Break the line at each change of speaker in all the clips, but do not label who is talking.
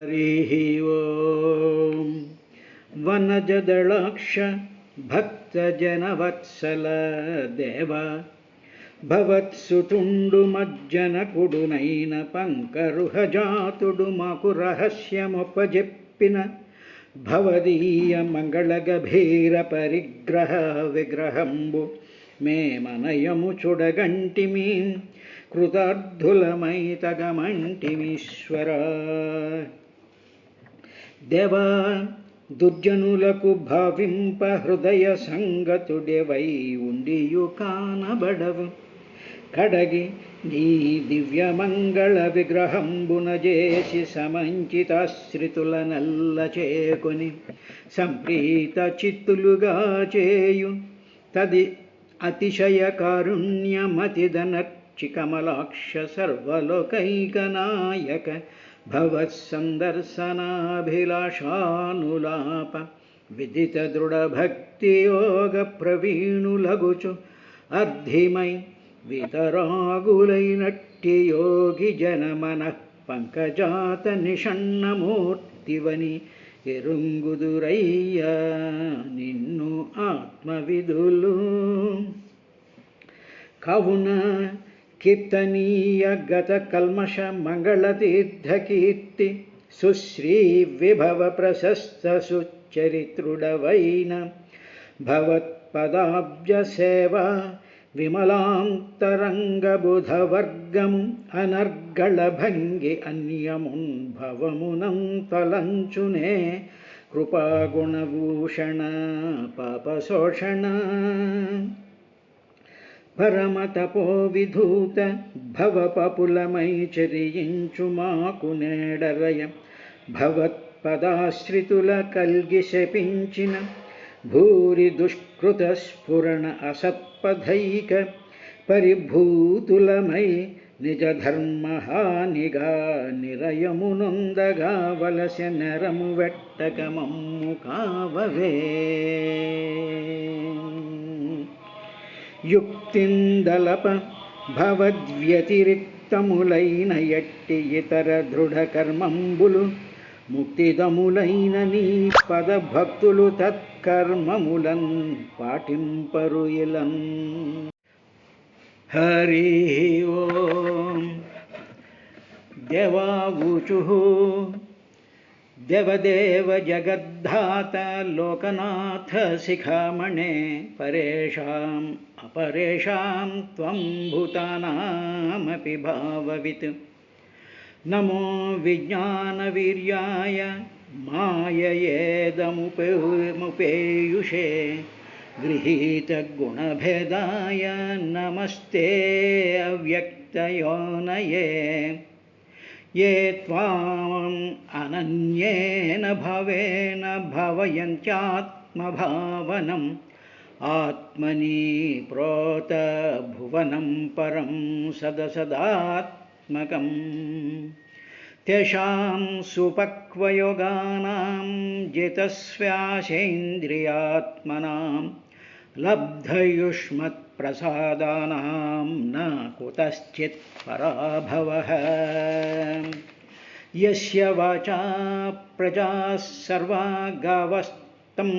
हरिः ओं वनजदलाक्ष भक्तजनवत्सल देव భవత్సుతుండుమజ్జనకుడునైన పంకరుహజాతుడు మాకు రహస్యమొప్పజెప్పిన భవదీయ మంగళగభీర పరిగ్రహ విగ్రహంబు మేమనయము చూడగంటిమి కృతార్థులమై తగమంటిమీశ్వర. దేవా దుర్జనులకు భావింప హృదయ సంగతుడెవై ఉండియు కానబడవు. కడగి నీ దివ్యమంగళ విగ్రహంబున చేసి సమంచితాశ్రితుల నల్ల చేకొని సంప్రీత చిత్తులుగా చేయు తది అతిశయ కారుణ్యమతిదనర్చి కమలాక్ష సర్వలోకైకనాయక భవత్సందర్శనాభిలాషానులాప విదిత దృఢభక్తియోగ ప్రవీణులగుచు అర్ధిమై వితరాగులైనట్టి యోగి జనమన పంకజాత నిషణ్ణమూర్తివని ఎరుంగుదురయ్యా నిన్ను ఆత్మవిధులు. కావున కీర్తనీయ గత కల్మష మంగళతీర్థకీర్తి సుశ్రీ విభవ ప్రశస్త సుచరిత్రుడవైన భవత్పదాబ్జ సేవ విమలాంతరంగబుధవర్గము అనర్గళ భంగి అన్యమున్ భవమునంతలంచునే కృపాగుణభూషణ పాపశోషణ. పరమతపో విధూత భవపపులమై చరించు మాకు నేడరయ భవత్పదాశ్రితుల కల్గి శపించిన భూరి దుష్కృత స్ఫురణ అసత్పథైక పరిభూతులమై నిజ ధర్మహానిగా నిరయమునొందగా వలస నెరము వెట్టకమమ్ము కావవే. యుక్తిందలప భవద్వ్యతిరిక్తములైన ఎట్టి ఇతర దృఢకర్మంబులు ముక్తిదములైన నీ పదభక్తులు తత్కర్మములన్ పాటింపరు ఇలన్. హరి ఓం. దేవావూచు దేవదేవ జగద్ధాత లోకనాథ శిఖామణే పరేషాం అపరేషాం త్వం భూతానామపి భావవిత్. నమో విజ్ఞానవీర్యాయ మాయయేదముపేయుషే గృహీతగుణభేదాయ నమస్తే అవ్యక్తయోనయే. ఏ త్వాం అనన్యేన భావేన భావయంత్యాత్మభావనం ఆత్మని ప్రోత భువనం పరం సదసదాత్మకం. తేషాం సుపక్వయోగానాం జితస్వాసేంద్రియాత్మనాం లబ్ధయుష్మత్ప్రసాదానాం న కుతశ్చిత్ పరాభవః. యస్య వాచా ప్రజాః సర్వా గావస్తం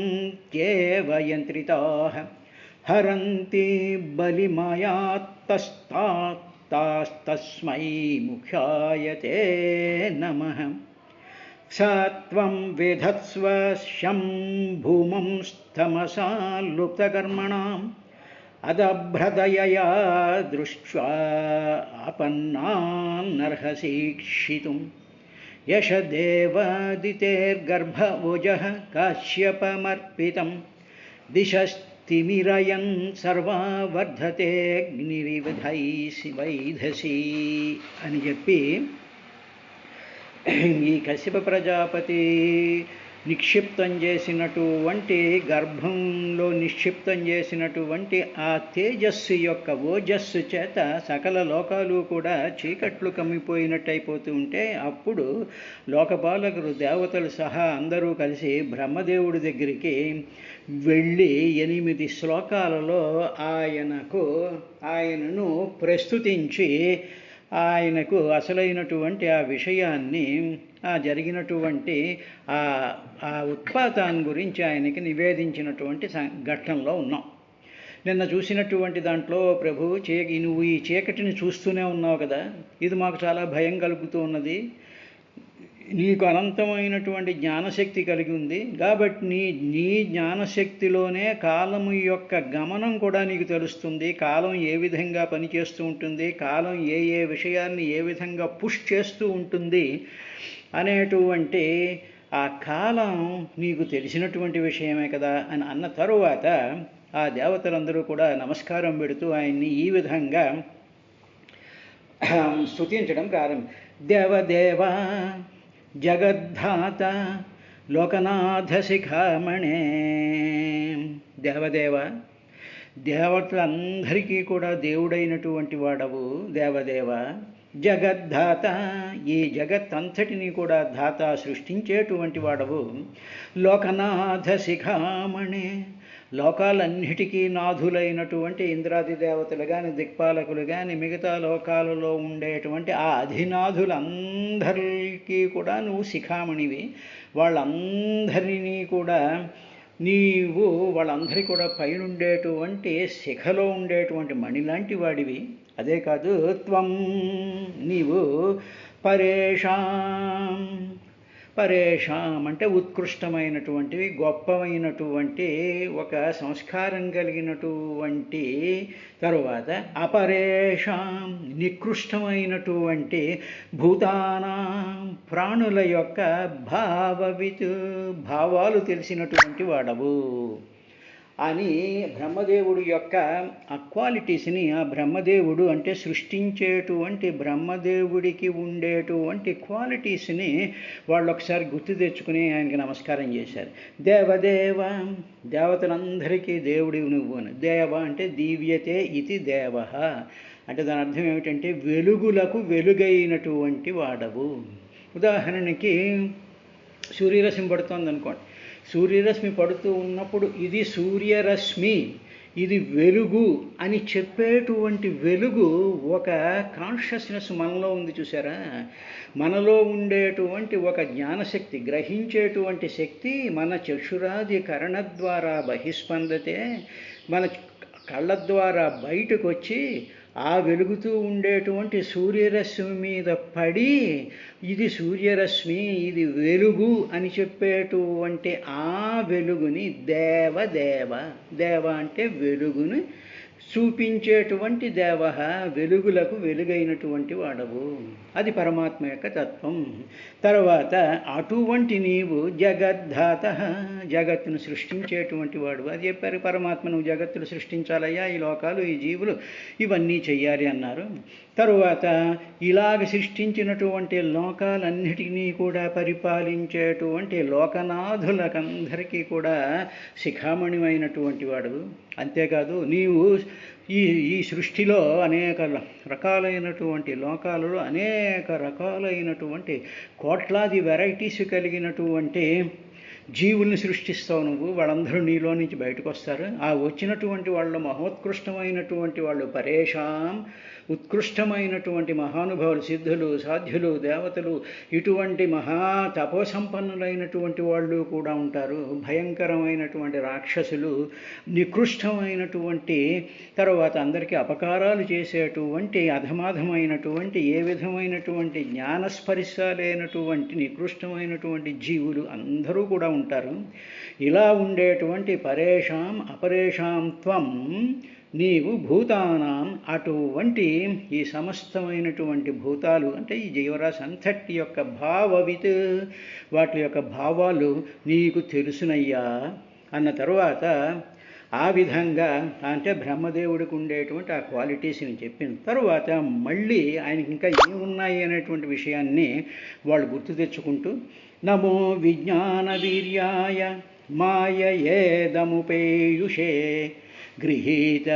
త్యేవ యంత్రితాః హరంతి బలిమాయాత్తస్తాస్తస్మై ముఖ్యాయ తే నమః. సత్వం విధత్స్వ శంభూమం స్తమసా లుప్తకర్మణాం అదభ్రదయయా దృష్ట్వా ఆపన్నాన్నర్హసీక్షితుం. యశదేవాదితేర్గర్భవోజః కాశ్యపమర్పితం దిశస్తిమిరయన్ సర్వా వర్ధతేऽగ్నిరివైధసి అని చెప్పి ఈ కశ్యప ప్రజాపతి నిక్షిప్తం చేసినటువంటి గర్భంలో నిక్షిప్తం చేసినటువంటి ఆ తేజస్సు యొక్క ఓజస్సు చేత సకల లోకాలు కూడా చీకట్లు కమ్మిపోయినట్టు అయిపోతూ ఉంటే అప్పుడు లోకపాలకులు దేవతలు సహా అందరూ కలిసి బ్రహ్మదేవుడి దగ్గరికి వెళ్ళి 8 శ్లోకాలలో ఆయనను ప్రస్తుతించి ఆయనకు అసలైనటువంటి ఆ విషయాన్ని, ఆ జరిగినటువంటి ఆ ఆ ఉత్పాతాన్ని గురించి ఆయనకి నివేదించినటువంటి ఘట్టంలో ఉన్నాం. నిన్న చూసినటువంటి దాంట్లో ప్రభు, నువ్వు ఈ చీకటిని చూస్తూనే ఉన్నావు కదా, ఇది మాకు చాలా భయం కలుగుతూ ఉన్నది. నీకు అనంతమైనటువంటి జ్ఞానశక్తి కలిగి ఉంది కాబట్టి నీ జ్ఞానశక్తిలోనే కాలము యొక్క గమనం కూడా నీకు తెలుస్తుంది. కాలం ఏ విధంగా పనిచేస్తూ ఉంటుంది, కాలం ఏ ఏ విషయాన్ని ఏ విధంగా పుష్ చేస్తూ ఉంటుంది అనేటువంటి ఆ కాలం నీకు తెలిసినటువంటి విషయమే కదా అని అన్న తరువాత ఆ దేవతలందరూ కూడా నమస్కారం పెడుతూ ఆయన్ని ఈ విధంగా స్తుతించడం ప్రారంభం. దేవదేవ జగద్ధాత లోకనాథ శిఖామణే. దేవదేవ, దేవతలందరికీ కూడా దేవుడైనటువంటి వాడవు దేవదేవ. జగద్ధాత, ఈ జగత్తంతటిని కూడా ధాత సృష్టించేటువంటి వాడవు. లోకనాథ శిఖామణి, లోకాలన్నిటికీ నాథులైనటువంటి ఇంద్రాది దేవతలు కానీ దిక్పాలకులు కానీ మిగతా లోకాలలో ఉండేటువంటి ఆ అధినాథులందరికీ కూడా నువ్వు శిఖామణివి. వాళ్ళందరినీ కూడా వాళ్ళందరి కూడా పైనుండేటువంటి శిఖలో ఉండేటువంటి మణిలాంటి వాడివి. అదే కాదు, త్వం, నీవు పరేషాం అంటే ఉత్కృష్టమైనటువంటివి, గొప్పమైనటువంటి ఒక సంస్కారం కలిగినటువంటి, తరువాత అపరేషాం నికృష్టమైనటువంటి భూతానాం ప్రాణుల యొక్క భావాలు తెలిసినటువంటి వాడవు అని బ్రహ్మదేవుడు యొక్క ఆ క్వాలిటీస్ని, ఆ బ్రహ్మదేవుడు అంటే సృష్టించేటువంటి బ్రహ్మదేవుడికి ఉండేటువంటి క్వాలిటీస్ని వాళ్ళు ఒకసారి గుర్తు తెచ్చుకుని ఆయనకి నమస్కారం చేశారు. దేవదేవ, దేవతలందరికీ దేవుడివి నువ్వు అని. దేవ అంటే దీవ్యతే ఇది దేవ అంటే దాని అర్థం ఏమిటంటే వెలుగులకు వెలుగైనటువంటి వాడవు. ఉదాహరణకి సూర్యరశ్మి పడుతోంది అనుకోండి, సూర్యరశ్మి పడుతూ ఉన్నప్పుడు ఇది సూర్యరశ్మి, ఇది వెలుగు అని చెప్పేటువంటి వెలుగు ఒక కాన్షియస్నెస్ మనలో ఉంది చూసారా. మనలో ఉండేటువంటి ఒక జ్ఞానశక్తి, గ్రహించేటువంటి శక్తి మన చక్షురాది కరణ ద్వారా బహిస్పందతే, మన కళ్ళ ద్వారా బయటకు వచ్చి ఆ వెలుగుతూ ఉండేటువంటి సూర్యరశ్మి మీద పడి ఇది సూర్యరశ్మి, ఇది వెలుగు అని చెప్పేటువంటి ఆ వెలుగుని దేవ అంటే వెలుగుని చూపించేటువంటి దేవ, వెలుగులకు వెలుగైనటువంటి వాడవు. అది పరమాత్మ యొక్క తత్వం. తర్వాత అటువంటి నీవు జగద్ధాత, జగత్తును సృష్టించేటువంటి వాడు. అది చెప్పారు పరమాత్మ, నువ్వు జగత్తును సృష్టించాలయ్యా, ఈ లోకాలు ఈ జీవులు ఇవన్నీ చెయ్యాలి అన్నారు. తరువాత ఇలాగ సృష్టించినటువంటి లోకాలన్నిటినీ కూడా పరిపాలించేటువంటి లోకనాథులకందరికీ కూడా శిఖామణిమైనటువంటి వాడు. అంతేకాదు నీవు ఈ సృష్టిలో అనేక రకాలైనటువంటి లోకాలలో అనేక రకాలైనటువంటి కోట్లాది వెరైటీస్ కలిగినటువంటి జీవుల్ని సృష్టిస్తావు నువ్వు. వాళ్ళందరూ నీలో నుంచి బయటకు వస్తారు. ఆ వచ్చినటువంటి వాళ్ళు మహోత్కృష్టమైనటువంటి వాళ్ళు పరేషాం, ఉత్కృష్టమైనటువంటి మహానుభావులు, సిద్ధులు, సాధ్యులు, దేవతలు, ఇటువంటి మహా తపోసంపన్నులైనటువంటి వాళ్ళు కూడా ఉంటారు. భయంకరమైనటువంటి రాక్షసులు, నికృష్టమైనటువంటి, తర్వాత అందరికీ అపకారాలు చేసేటువంటి అధమాధమైనటువంటి ఏ విధమైనటువంటి జ్ఞానస్పర్శ లేనటువంటి నికృష్టమైనటువంటి జీవులు అందరూ కూడా ఉంటారు. ఇలా ఉండేటువంటి పరేషాం అపరేషాం త్వం, నీవు భూతానాం, అటువంటి ఈ సమస్తమైనటువంటి భూతాలు అంటే ఈ జీవరాశి అంతటి యొక్క భావవిత్, వాటి యొక్క భావాలు నీకు తెలుసునయ్యా అన్న తరువాత ఆ విధంగా అంటే బ్రహ్మదేవుడికి ఉండేటువంటి ఆ క్వాలిటీస్ని చెప్పిన తరువాత మళ్ళీ ఆయనకి ఇంకా ఏమున్నాయి అనేటువంటి విషయాన్ని వాళ్ళు గుర్తు తెచ్చుకుంటూ నమో విజ్ఞాన వీర్యాయ మాయయేదముపేయుషే గృహీత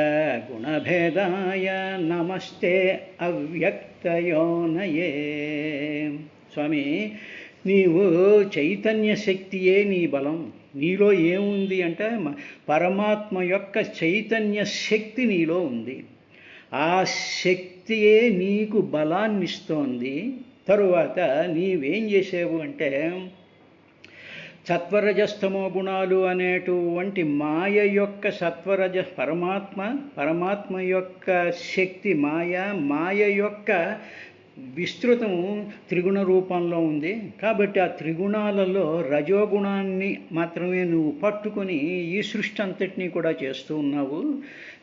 గుణభేదాయ నమస్తే అవ్యక్తయోనయే. స్వామి, నీవు చైతన్య శక్తియే నీ బలం. నీలో ఏముంది అంటే పరమాత్మ యొక్క చైతన్య శక్తి నీలో ఉంది. ఆ శక్తియే నీకు బలాన్ని ఇస్తోంది. తరువాత నీవేం చేసావు అంటే సత్వరజస్తమో గుణాలు అనేటువంటి మాయ యొక్క పరమాత్మ యొక్క శక్తి మాయ యొక్క విస్తృతము త్రిగుణ రూపంలో ఉంది. కాబట్టి ఆ త్రిగుణాలలో రజోగుణాన్ని మాత్రమే నువ్వు పట్టుకొని ఈ సృష్టి అంతటినీ కూడా చేస్తూ ఉన్నావు.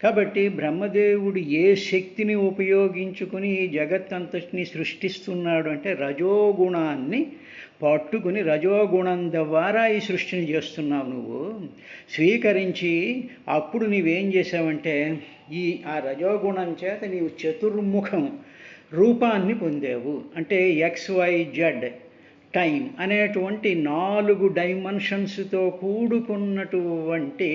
కాబట్టి బ్రహ్మదేవుడు ఏ శక్తిని ఉపయోగించుకుని ఈ జగత్తంతటినీ సృష్టిస్తున్నాడు అంటే రజోగుణాన్ని పట్టుకుని రజోగుణం ద్వారా ఈ సృష్టిని చేస్తున్నావు నువ్వు స్వీకరించి. అప్పుడు నీవేం చేసావంటే ఆ రజోగుణం చేత నీవు చతుర్ముఖం రూపాన్ని పొందావు. అంటే XYZ టైం అనేటువంటి 4 డైమెన్షన్స్తో కూడుకున్నటువంటి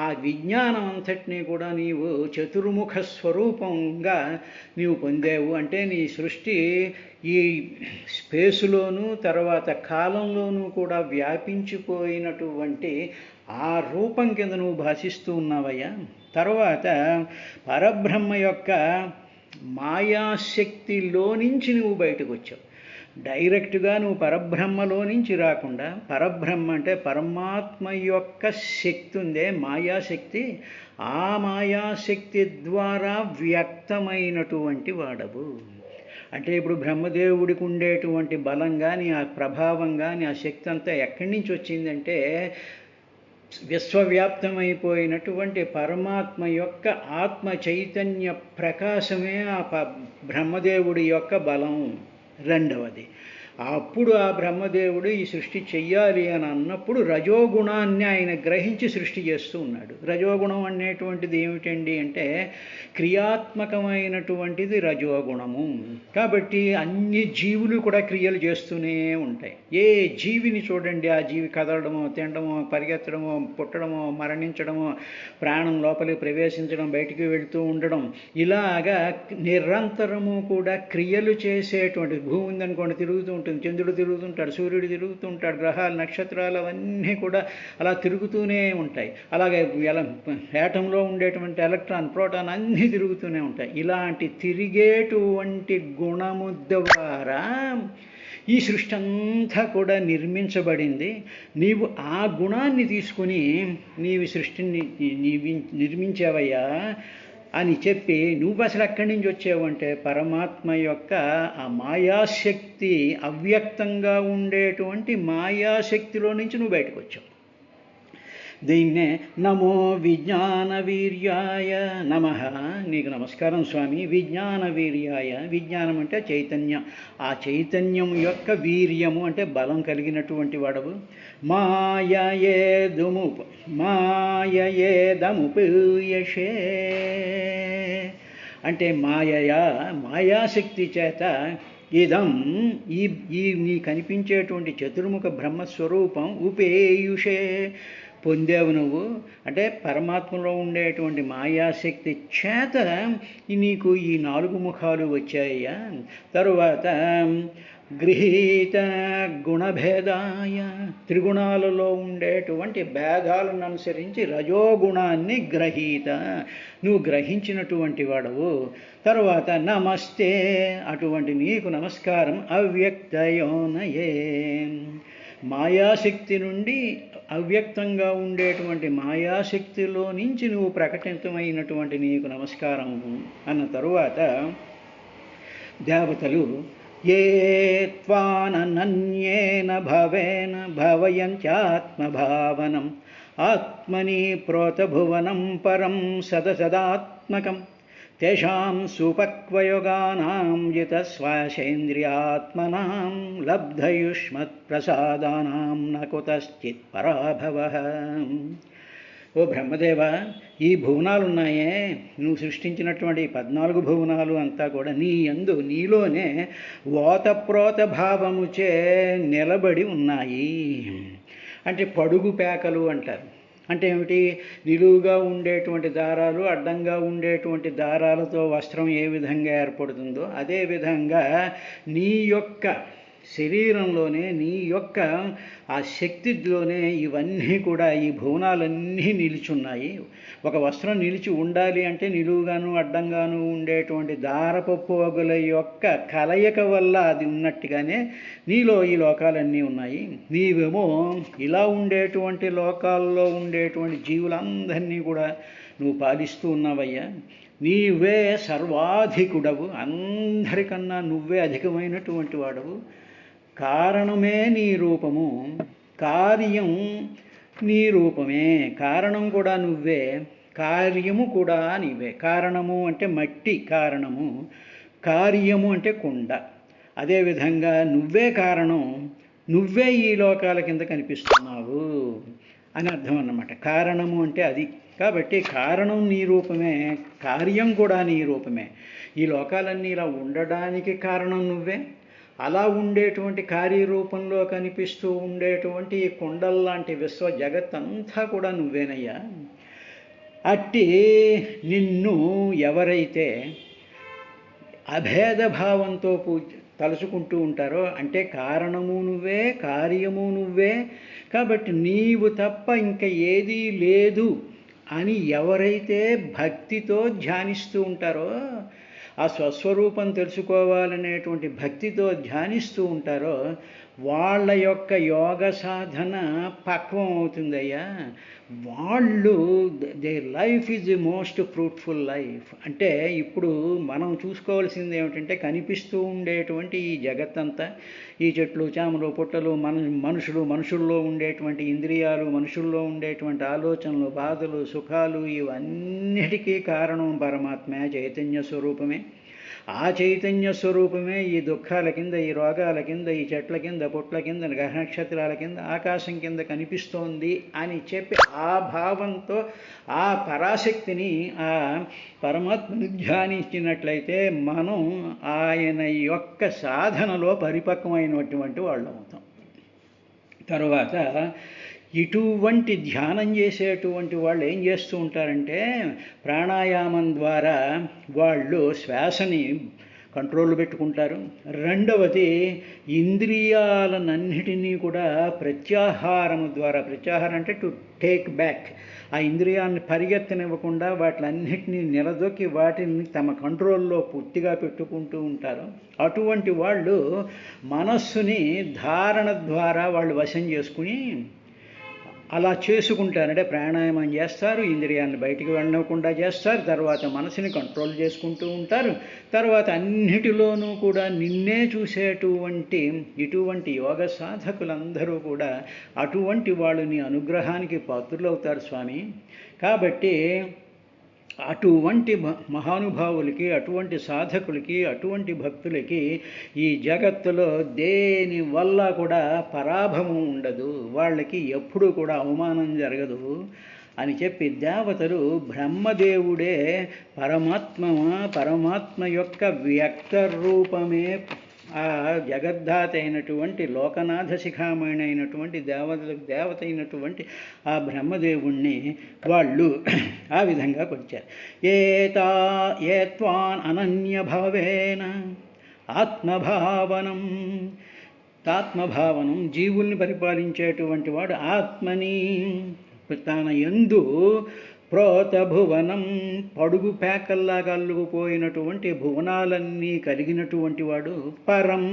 ఆ విజ్ఞానం అంతటినీ కూడా నీవు చతుర్ముఖ స్వరూపంగా నీవు పొందావు. అంటే నీ సృష్టి ఈ స్పేసులోనూ తర్వాత కాలంలోనూ కూడా వ్యాపించిపోయినటువంటి ఆ రూపం కింద నువ్వు భాషిస్తూ ఉన్నావయ్యా. తర్వాత పరబ్రహ్మ యొక్క మాయాశక్తిలో నుంచి నువ్వు బయటకు వచ్చావు. డైరెక్ట్గా నువ్వు పరబ్రహ్మలో నుంచి రాకుండా, పరబ్రహ్మ అంటే పరమాత్మ యొక్క శక్తి ఉందే మాయాశక్తి, ఆ మాయాశక్తి ద్వారా వ్యక్తమైనటువంటి వాడవు. అంటే ఇప్పుడు బ్రహ్మదేవుడికి ఉండేటువంటి బలం కానీ ఆ ప్రభావం కానీ ఆ శక్తి అంతా ఎక్కడి నుంచి వచ్చిందంటే విశ్వవ్యాప్తమైపోయినటువంటి పరమాత్మ యొక్క ఆత్మ చైతన్య ప్రకాశమే ఆ బ్రహ్మదేవుడి యొక్క బలం. రెండవది, అప్పుడు ఆ బ్రహ్మదేవుడు ఈ సృష్టి చెయ్యాలి అని అన్నప్పుడు రజోగుణాన్ని ఆయన గ్రహించి సృష్టి చేస్తూ ఉన్నాడు. రజోగుణం అనేటువంటిది ఏమిటండి అంటే క్రియాత్మకమైనటువంటిది రజోగుణము. కాబట్టి అన్ని జీవులు కూడా క్రియలు చేస్తూనే ఉంటాయి. ఏ జీవిని చూడండి, ఆ జీవి కదలడమో, తినడమో, పరిగెత్తడమో, పుట్టడమో, మరణించడమో, ప్రాణం లోపలికి ప్రవేశించడం, బయటికి వెళుతూ ఉండడం, ఇలాగా నిరంతరము కూడా క్రియలు చేసేటువంటి భూమి ఉందనుకోండి తిరుగుతూ ఉంటుంది, చంద్రుడు తిరుగుతుంటాడు, సూర్యుడు తిరుగుతుంటాడు, గ్రహాలు నక్షత్రాలు అవన్నీ కూడా అలా తిరుగుతూనే ఉంటాయి. అలాగే యాటంలో ఉండేటువంటి ఎలక్ట్రాన్, ప్రోటాన్ అన్నీ తిరుగుతూనే ఉంటాయి. ఇలాంటి తిరిగేటువంటి గుణము ద్వారా ఈ సృష్టి అంతా కూడా నిర్మించబడింది. నీవు ఆ గుణాన్ని తీసుకుని నీవు సృష్టిని నిర్మించావయ్యా అని చెప్పి నువ్వు అసలు ఎక్కడి నుంచి వచ్చావు అంటే పరమాత్మ యొక్క ఆ మాయాశక్తి, అవ్యక్తంగా ఉండేటువంటి మాయాశక్తిలో నుంచి నువ్వు బయటకు వచ్చావు. దీన్నే నమో విజ్ఞాన వీర్యాయ నమః. నీకు నమస్కారం స్వామి. విజ్ఞాన వీర్యాయ, విజ్ఞానం అంటే చైతన్యం, ఆ చైతన్యం యొక్క వీర్యము అంటే బలం కలిగినటువంటి వాడవు. మాయయేదముపూయషే అంటే మాయాశక్తి చేత ఇదం ఈ నీ కనిపించేటువంటి చతుర్ముఖ బ్రహ్మస్వరూపం ఉపేయుషే పొందావు నువ్వు. అంటే పరమాత్మలో ఉండేటువంటి మాయాశక్తి చేత నీకు ఈ 4 ముఖాలు వచ్చాయ్యా. తరువాత గృహీత గుణభేదాయ, త్రిగుణాలలో ఉండేటువంటి భేదాలను అనుసరించి రజోగుణాన్ని గ్రహీత, నువ్వు గ్రహించినటువంటి వాడవు. తరువాత నమస్తే, అటువంటి నీకు నమస్కారం. అవ్యక్తయోనయే, మాయాశక్తి నుండి అవ్యక్తంగా ఉండేటువంటి మాయాశక్తిలో నుంచి నువ్వు ప్రకటితమైనటువంటి నీకు నమస్కారం అన్న తరువాత దేవతలు ఏ త్వానన్యేన భవేన భవయంత్యాత్మభావనం ఆత్మని ప్రోతభువనం పరం సదసదాత్మకం తేషాం సుపక్వయోగానాం జితస్వాసేంద్రియాత్మనాం లబ్ధయుష్మత్ప్రసాదానాం న కుతశ్చిత్ పరాభవః. ఓ బ్రహ్మదేవ, ఈ భువనాలు ఉన్నాయే, నువ్వు సృష్టించినటువంటి 14 భువనాలు అంతా కూడా నీలోనే ఓతప్రోత భావముచే నిలబడి ఉన్నాయి. అంటే పడుగు పేకలు అంటారు. అంటే ఏమిటి? నిలువుగా ఉండేటువంటి దారాలు, అడ్డంగా ఉండేటువంటి దారాలతో వస్త్రం ఏ విధంగా ఏర్పడుతుందో అదేవిధంగా నీ యొక్క శరీరంలోనే నీ యొక్క ఆ శక్తిలోనే ఇవన్నీ కూడా, ఈ భువనాలన్నీ నిలిచున్నాయి. ఒక వస్త్రం నిలిచి ఉండాలి అంటే నిలువుగాను అడ్డంగాను ఉండేటువంటి దారపప్పు వగుల యొక్క కలయిక వల్ల అది ఉన్నట్టుగానే నీలో ఈ లోకాలన్నీ ఉన్నాయి. నీవేమో ఇలా ఉండేటువంటి లోకాల్లో ఉండేటువంటి జీవులందరినీ కూడా నువ్వు పాలిస్తూ ఉన్నావయ్యా. నీవే సర్వాధికుడవు, అందరికన్నా నువ్వే అధికమైనటువంటి వాడవు. కారణమే నీ రూపము, కార్యం నీ రూపమే. కారణం కూడా నువ్వే, కార్యము కూడా నీవే. కారణము అంటే మట్టి కారణము, కార్యము అంటే కుండ. అదేవిధంగా నువ్వే కారణం, నువ్వే ఈ లోకాల కింద కనిపిస్తున్నావు అని అర్థం అన్నమాట. కారణము అంటే అది. కాబట్టి కారణం నీ రూపమే, కార్యం కూడా నీ రూపమే. ఈ లోకాలన్నీ ఇలా ఉండడానికి కారణం నువ్వే. అలా ఉండేటువంటి కార్యరూపంలో కనిపిస్తూ ఉండేటువంటి ఈ కుండల్లాంటి విశ్వ జగత్తంతా కూడా నువ్వేనయ్యా. అట్టి నిన్ను ఎవరైతే అభేదభావంతో తలుచుకుంటూ ఉంటారో, అంటే కారణము నువ్వే, కార్యము నువ్వే, కాబట్టి నీవు తప్ప ఇంకా ఏదీ లేదు అని ఎవరైతే భక్తితో ధ్యానిస్తూ ఉంటారో, ఆ స్వస్వరూపం తెలుసుకోవాలనేటువంటి భక్తితో ధ్యానిస్తూ ఉంటారో, వాళ్ళ యొక్క యోగ సాధన పక్వం అవుతుందయ్యా. వాళ్ళు their life is the most fruitful life. అంటే ఇప్పుడు మనం చూసుకోవాల్సింది ఏమిటంటే, కనిపిస్తూ ఉండేటువంటి ఈ జగత్తంతా, ఈ చెట్లు చేమలు పుట్టలు, మనుషుల్లో ఉండేటువంటి ఇంద్రియాలు, మనుషుల్లో ఉండేటువంటి ఆలోచనలు, బాధలు, సుఖాలు, ఇవన్నిటికీ కారణం పరమాత్మ చైతన్య స్వరూపమే. ఆ చైతన్య స్వరూపమే ఈ దుఃఖాల కింద, ఈ రోగాల కింద, ఈ చెట్ల కింద, పుట్ల కింద, గ్రహ నక్షత్రాల కింద, ఆకాశం కింద కనిపిస్తోంది అని చెప్పి ఆ భావంతో ఆ పరాశక్తిని, ఆ పరమాత్మను ధ్యానించినట్లయితే మనం ఆయన యొక్క సాధనలో పరిపక్వమైనటువంటి వాళ్ళు అవుతాం. తరువాత ఇటువంటి ధ్యానం చేసేటువంటి వాళ్ళు ఏం చేస్తూ ఉంటారంటే, ప్రాణాయామం ద్వారా వాళ్ళు శ్వాసని కంట్రోల్ పెట్టుకుంటారు. రెండవది, ఇంద్రియాలన్నిటినీ కూడా ప్రత్యాహారము ద్వారా, ప్రత్యాహారం అంటే టు టేక్ బ్యాక్, ఆ ఇంద్రియాన్ని పరిగెత్తనివ్వకుండా వాటిలన్నిటినీ నిలదొక్కి వాటిని తమ కంట్రోల్లో పూర్తిగా పెట్టుకుంటూ ఉంటారు. అటువంటి వాళ్ళు మనస్సుని ధారణ ద్వారా వాళ్ళు వశం చేసుకుని అలా చేసుకుంటారంటే, ప్రాణాయామం చేస్తారు, ఇంద్రియాన్ని బయటికి వెళ్ళకుండా చేస్తారు, తర్వాత మనసుని కంట్రోల్ చేసుకుంటూ ఉంటారు. తర్వాత అన్నిటిలోనూ కూడా నిన్నే చూసేటువంటి ఇటువంటి యోగ సాధకులందరూ కూడా అటువంటి వాళ్ళు నీ అనుగ్రహానికి పాత్రులవుతారు స్వామి. కాబట్టి అటువంటి మహానుభావులకి, అటువంటి సాధకులకి, అటువంటి భక్తులకి ఈ జగత్తులో దేని వల్ల కూడా పరాభవం ఉండదు, వాళ్ళకి ఎప్పుడూ కూడా అవమానం జరగదు అని చెప్పి దేవతలు బ్రహ్మదేవుడే పరమాత్మ యొక్క వ్యక్త రూపమే, ఆ జగద్ధాత అయినటువంటి లోకనాథ శిఖామణి అయినటువంటి దేవత అయినటువంటి ఆ బ్రహ్మదేవుణ్ణి వాళ్ళు ఆ విధంగా కొలిచారు. ఏత్వాన్ అనన్యభావేన ఆత్మభావనం, జీవుల్ని పరిపాలించేటువంటి వాడు ఆత్మని తన యందు ప్రోతభువనం, పడుగు పేకల్లాగా అల్లుకుపోయినటువంటి భువనాలన్నీ కలిగినటువంటి వాడు పరం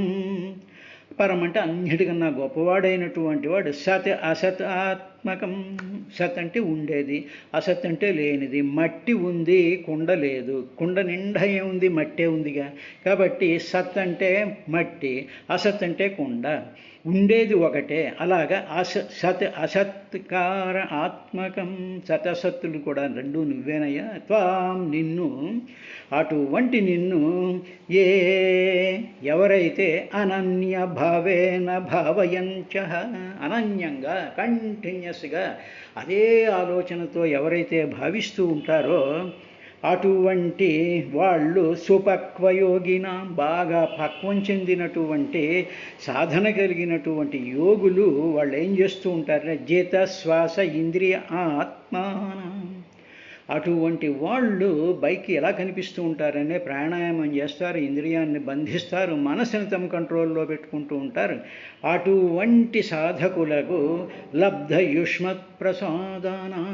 అంటే అన్నిటికన్నా గొప్పవాడైనటువంటి వాడు. సత్ అసత్ ఆత్మకం, సత్ అంటే ఉండేది, అసత్ అంటే లేనిది. మట్టి ఉంది, కుండ లేదు, కుండ నిండా ఏముంది, మట్టే ఉందిగా. కాబట్టి సత్ అంటే మట్టి, అసత్ అంటే కుండ, ఉండేది ఒకటే. అలాగా సత్ అసత్కార ఆత్మకం, సతసత్తులు కూడా రెండు నువ్వేనయ్యా. త్వాం నిన్ను, అటువంటి నిన్ను ఎవరైతే అనన్య భావేన భావయంచ, అనన్యంగా కంటిన్యూస్గా అదే ఆలోచనతో ఎవరైతే భావిస్తూ ఉంటారో అటువంటి వాళ్ళు సుపక్వయోగిన, బాగా పక్వం చెందినటువంటి సాధన కలిగినటువంటి యోగులు వాళ్ళు ఏం చేస్తూ ఉంటారంటే, జిత శ్వాస ఇంద్రియ ఆత్మాన, అటువంటి వాళ్ళు బైక్కి ఎలా కనిపిస్తూ ఉంటారనే ప్రాణాయామం చేస్తారు, ఇంద్రియాన్ని బంధిస్తారు, మనసుని తమ కంట్రోల్లో పెట్టుకుంటూ ఉంటారు. అటువంటి సాధకులకు లబ్ధయుష్మత్ ప్రసాదానం,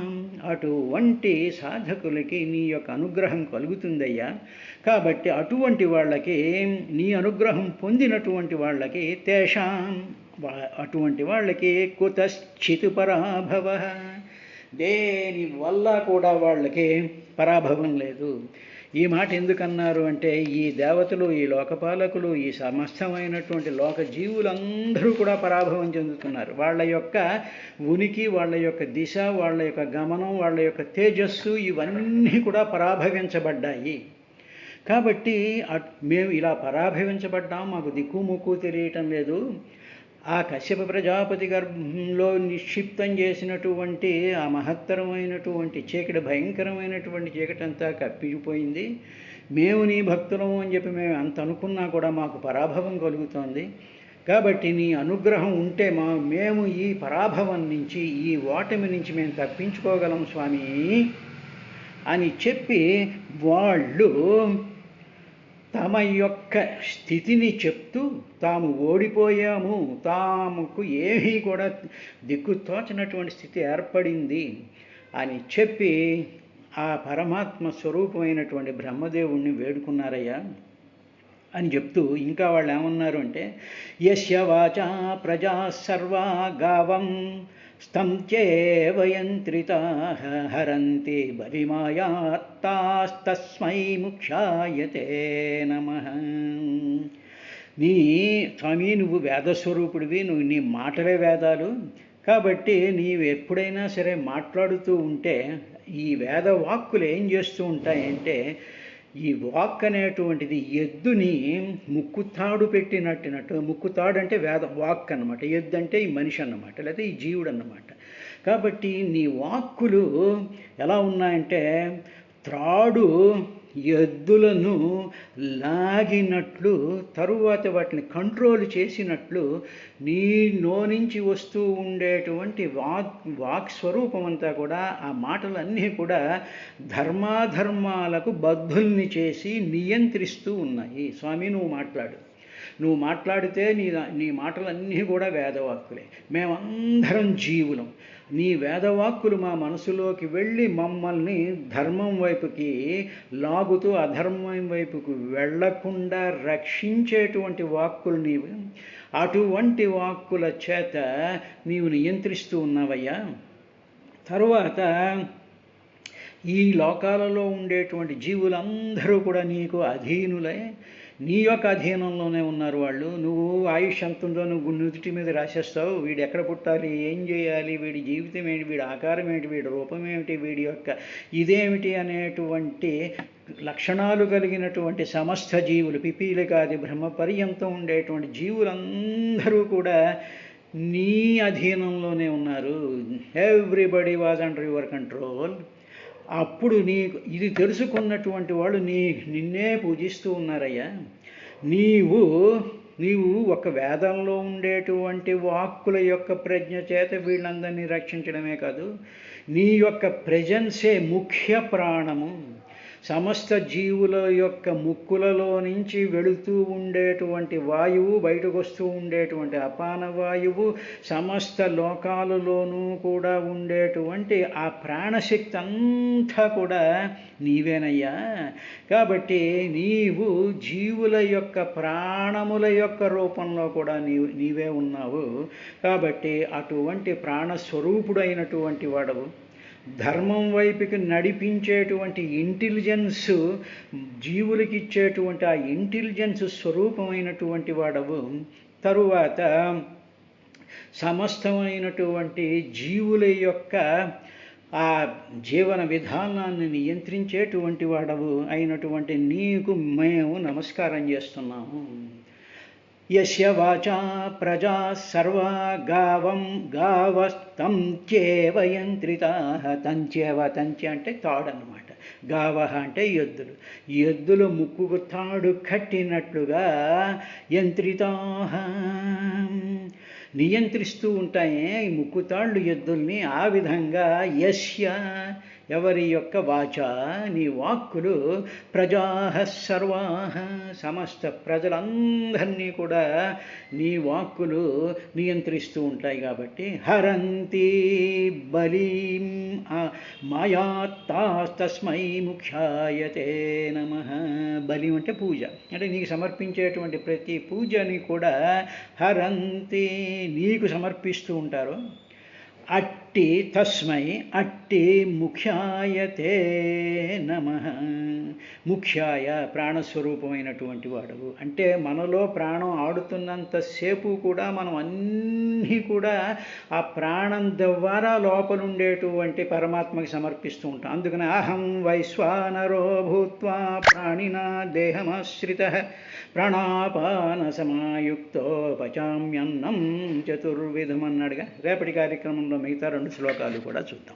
అటువంటి సాధకులకి నీ యొక్క అనుగ్రహం కలుగుతుందయ్యా. కాబట్టి అటువంటి వాళ్ళకి, నీ అనుగ్రహం పొందినటువంటి వాళ్ళకి, తేషాం, అటువంటి వాళ్ళకి కుతశ్చిత్ పరాభవ, దేని వల్ల కూడా వాళ్ళకి పరాభవం లేదు. ఈ మాట ఎందుకన్నారు అంటే, ఈ దేవతలు, ఈ లోకపాలకులు, ఈ సమస్తమైనటువంటి లోక జీవులందరూ కూడా పరాభవం చెందుతున్నారు. వాళ్ళ యొక్క ఉనికి, వాళ్ళ యొక్క దిశ, వాళ్ళ యొక్క గమనం, వాళ్ళ యొక్క తేజస్సు ఇవన్నీ కూడా పరాభవించబడ్డాయి. కాబట్టి మేము ఇలా పరాభవించబడ్డాం, మాకు దిక్కుముక్కు తెలియటం లేదు. ఆ కశ్యప ప్రజాపతి గర్భంలో నిక్షిప్తం చేసినటువంటి ఆ మహత్తరమైనటువంటి చీకటి, భయంకరమైనటువంటి చీకటంతా కప్పిపోయింది. మేము నీ భక్తులము అని చెప్పి మేము అంత అనుకున్నా కూడా మాకు పరాభవం కలుగుతోంది. కాబట్టి నీ అనుగ్రహం ఉంటే మేము ఈ పరాభవం నుంచి, ఈ ఓటమి నుంచి మేము తప్పించుకోగలం స్వామి అని చెప్పి వాళ్ళు తమ యొక్క స్థితిని చెప్తూ, తాము ఓడిపోయాము, తాముకు ఏమీ కూడా దిక్కుతోచనటువంటి స్థితి ఏర్పడింది అని చెప్పి ఆ పరమాత్మ స్వరూపమైనటువంటి బ్రహ్మదేవుణ్ణి వేడుకున్నారయ్యా అని చెప్తూ, ఇంకా వాళ్ళు ఏమన్నారు అంటే, యస్య వాచా ప్రజా సర్వా గావం స్తం చేవయంత్రితాః హరంతి బలిమాయాత్తాస్తస్మై ముఖ్యాయతే నమః. నీ స్వామి, నువ్వు వేదస్వరూపుడివి, నీ మాటలే వేదాలు. కాబట్టి నీవు ఎప్పుడైనా సరే మాట్లాడుతూ ఉంటే ఈ వేద వాక్కులు ఏం చేస్తూ ఉంటాయంటే, ఈ వాక్ అనేటువంటిది ఎద్దుని ముక్కుతాడు పెట్టినట్టు, ముక్కుతాడు అంటే వేద వాక్ అన్నమాట, ఎద్దు అంటే ఈ మనిషి అన్నమాట, లేకపోతే ఈ జీవుడు అన్నమాట. కాబట్టి నీ వాక్కులు ఎలా ఉన్నాయంటే, త్రాడు ఎద్దులను లాగినట్లు, తరువాత వాటిని కంట్రోల్ చేసినట్లు నీలో నుంచి వస్తూ ఉండేటువంటి వాక్ స్వరూపం అంతా కూడా, ఆ మాటలన్నీ కూడా ధర్మాధర్మాలకు బద్ధుల్ని చేసి నియంత్రిస్తూ ఉన్నాయి. స్వామి, నువ్వు మాట్లాడితే నీ మాటలన్నీ కూడా వేదవాక్కులే. మేమందరం జీవులం. నీ వేదవాక్కులు మా మనసులోకి వెళ్ళి మమ్మల్ని ధర్మం వైపుకి లాగుతూ అధర్మం వైపుకు వెళ్లకుండా రక్షించేటువంటి వాక్కులు నీవు. అటువంటి వాక్కుల చేత నీవు నియంత్రిస్తూ ఉన్నావయ్యా. తరువాత ఈ లోకాలలో ఉండేటువంటి జీవులందరూ కూడా నీకు అధీనులే, నీ యొక్క అధీనంలోనే ఉన్నారు వాళ్ళు. నువ్వు ఆయుష్ ఎంత ఉందో నువ్వు నుదుటి మీద రాసేస్తావు. వీడు ఎక్కడ పుట్టాలి, ఏం చేయాలి, వీడి జీవితం ఏంటి, వీడి ఆకారం ఏంటి, వీడి రూపం ఏమిటి, వీడి యొక్క ఇదేమిటి అనేటువంటి లక్షణాలు కలిగినటువంటి సమస్త జీవులు, పిపీలికాది బ్రహ్మ పర్యంతం ఉండేటువంటి జీవులందరూ కూడా నీ అధీనంలోనే ఉన్నారు. Everybody was under your control. అప్పుడు ఇది తెలుసుకున్నటువంటి వాళ్ళు నిన్నే పూజిస్తూ ఉన్నారయ్యా. నీవు ఒక వేదంలో ఉండేటువంటి వాక్కుల యొక్క ప్రజ్ఞ చేత వీళ్ళందరినీ రక్షించడమే కాదు, నీ యొక్క ప్రెజెన్సే ముఖ్య ప్రాణము. సమస్త జీవుల యొక్క ముక్కులలో నుంచి వెళుతూ ఉండేటువంటి వాయువు, బయటకు వస్తూ ఉండేటువంటి అపాన వాయువు, సమస్త లోకాలలోనూ కూడా ఉండేటువంటి ఆ ప్రాణశక్తి అంతా కూడా నీవేనయ్యా. కాబట్టి నీవు జీవుల యొక్క ప్రాణముల యొక్క రూపంలో కూడా నీవే ఉన్నావు. కాబట్టి అటువంటి ప్రాణస్వరూపుడైనటువంటి వాడవు, ధర్మం వైపుకి నడిపించేటువంటి ఇంటెలిజెన్స్, జీవులకి ఇచ్చేటువంటి ఆ ఇంటెలిజెన్స్ స్వరూపమైనటువంటి వాడవు. తరువాత సమస్తమైనటువంటి జీవుల యొక్క ఆ జీవన విధానాన్ని నియంత్రించేటువంటి వాడవు అయినటువంటి నీకు మేము నమస్కారం చేస్తున్నాము. యస్య వాచా ప్రజా సర్వా గావం గావస్తం చేవయంత్రితాః. తంచె అంటే తాడు అన్నమాట, గావహ అంటే ఎద్దులు ముక్కుకు తాడు కట్టినట్లుగా యంత్రితాః నియంత్రిస్తూ ఉంటాయి ఈ ముక్కుతాళ్ళు ఎద్దుల్ని. ఆ విధంగా యస్య ఎవరి యొక్క వాచ, నీ వాక్కులు, ప్రజాః సర్వాః సమస్త ప్రజలందరినీ కూడా నీ వాక్కులు నియంత్రిస్తూ ఉంటాయి కాబట్టి హరంతి బలిం మాయాత్తాస్తస్మై ముఖ్యాయతే నమః. బలి అంటే పూజ, అంటే నీకు సమర్పించేటువంటి ప్రతి పూజని కూడా హరంతి నీకు సమర్పిస్తూ ఉంటారు. అట్టి తస్మై అట్టి ముఖ్యాయతే నమః. ముఖ్యాయ ప్రాణస్వరూపమైనటువంటి వాడవు, అంటే మనలో ప్రాణం ఆడుతున్నంతసేపు కూడా మనం అన్నీ కూడా ఆ ప్రాణం ద్వారా లోపలుండేటువంటి పరమాత్మకి సమర్పిస్తూ ఉంటాం. అందుకని అహం వైశ్వానరో భూత్వా ప్రాణినా దేహమాశ్రితః ప్రాణాపాన సమాయుక్తో పచామ్యన్నం చతుర్విధం అన్నాడుగా. రేపటి కార్యక్రమంలో మిగతా 2 శ్లోకాలు కూడా చూద్దాం.